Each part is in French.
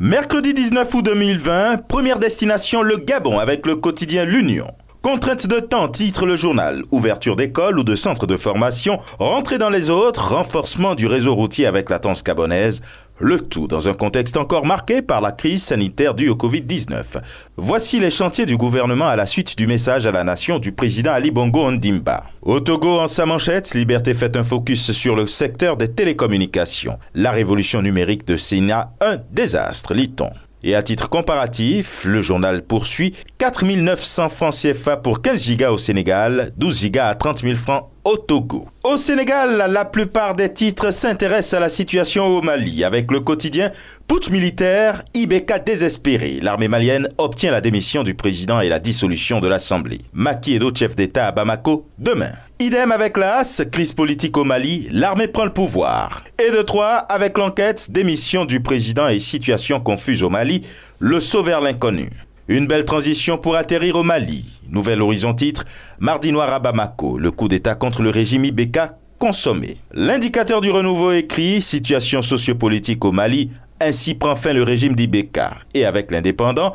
Mercredi 19 août 2020, première destination le Gabon avec le quotidien L'Union. Contrainte de temps, titre le journal. Ouverture d'écoles ou de centres de formation, rentrée dans les autres, renforcement du réseau routier avec la Tance gabonaise. Le tout dans un contexte encore marqué par la crise sanitaire due au Covid-19. Voici les chantiers du gouvernement à la suite du message à la nation du président Ali Bongo Ondimba. Au Togo, en sa manchette, Liberté fait un focus sur le secteur des télécommunications. La révolution numérique de Sénat, un désastre, lit-on. Et à titre comparatif, le journal poursuit 4 900 francs CFA pour 15 gigas au Sénégal, 12 gigas à 30 000 francs au Togo. Au Sénégal, la plupart des titres s'intéressent à la situation au Mali. Avec le quotidien Putsch militaire, IBK désespéré. L'armée malienne obtient la démission du président et la dissolution de l'Assemblée. Macky et d'autres chefs d'État à Bamako demain. Idem avec la AS, crise politique au Mali, l'armée prend le pouvoir. Et de 3, avec l'enquête, démission du président et situation confuse au Mali, le saut vers l'inconnu. Une belle transition pour atterrir au Mali. Nouvel horizon titre, Mardi noir à Bamako, le coup d'État contre le régime IBK consommé. L'indicateur du renouveau écrit, situation sociopolitique au Mali, ainsi prend fin le régime d'IBK. Et avec l'indépendant,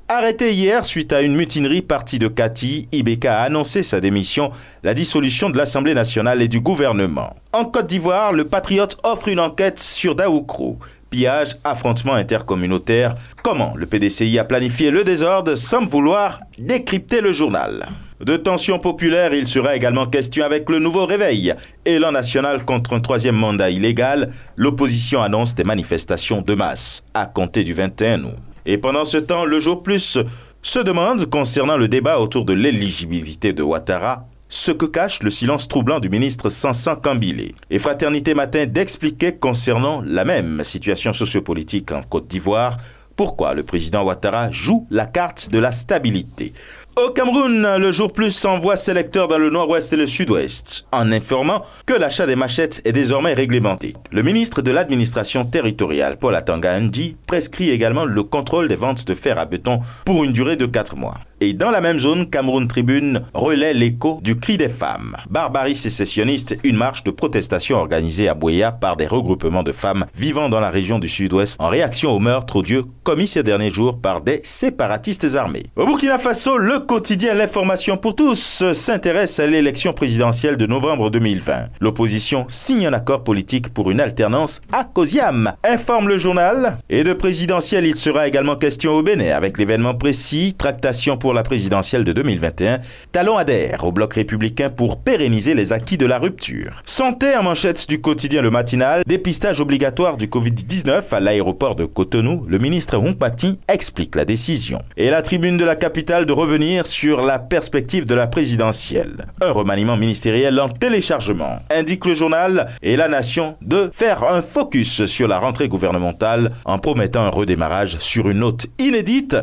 arrêté hier suite à une mutinerie partie de Kati, IBK a annoncé sa démission, la dissolution de l'Assemblée nationale et du gouvernement. En Côte d'Ivoire, le Patriote offre une enquête sur Daoukro. Pillage, affrontement intercommunautaire. Comment le PDCI a planifié le désordre sans vouloir décrypter le journal. De tensions populaires, il sera également question avec le nouveau réveil. Élan national contre un troisième mandat illégal. L'opposition annonce des manifestations de masse à compter du 21 août. Et pendant ce temps, le jour plus se demande concernant le débat autour de l'éligibilité de Ouattara, ce que cache le silence troublant du ministre Sansan Kambilé. Et Fraternité Matin d'expliquer concernant la même situation sociopolitique en Côte d'Ivoire, pourquoi le président Ouattara joue la carte de la stabilité. Au Cameroun, le jour plus envoie ses lecteurs dans le nord-ouest et le sud-ouest, en informant que l'achat des machettes est désormais réglementé. Le ministre de l'administration territoriale, Paul Atanga Ndi, prescrit également le contrôle des ventes de fer à béton pour une durée de 4 mois. Et dans la même zone, Cameroun Tribune relaie l'écho du cri des femmes. Barbarie sécessionniste, une marche de protestation organisée à Bouéa par des regroupements de femmes vivant dans la région du sud-ouest en réaction aux meurtres odieux commis ces derniers jours par des séparatistes armés. Au Burkina Faso, le quotidien L'Information pour tous s'intéresse à l'élection présidentielle de novembre 2020. L'opposition signe un accord politique pour une alternance à Kosiam, informe le journal. Et de présidentielle, il sera également question au Bénin avec l'événement précis, tractation pour la présidentielle de 2021, Talon adhère au bloc républicain pour pérenniser les acquis de la rupture. Santé en manchette du quotidien Le Matinal, dépistage obligatoire du Covid-19 à l'aéroport de Cotonou, le ministre Humpati explique la décision. Et la tribune de la capitale de revenir sur la perspective de la présidentielle. Un remaniement ministériel en téléchargement, indique le journal, et la nation de faire un focus sur la rentrée gouvernementale en promettant un redémarrage sur une note inédite.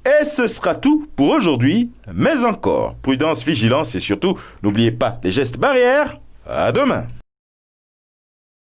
Et ce sera tout pour aujourd'hui, mais encore, prudence, vigilance et surtout, n'oubliez pas les gestes barrières. À demain.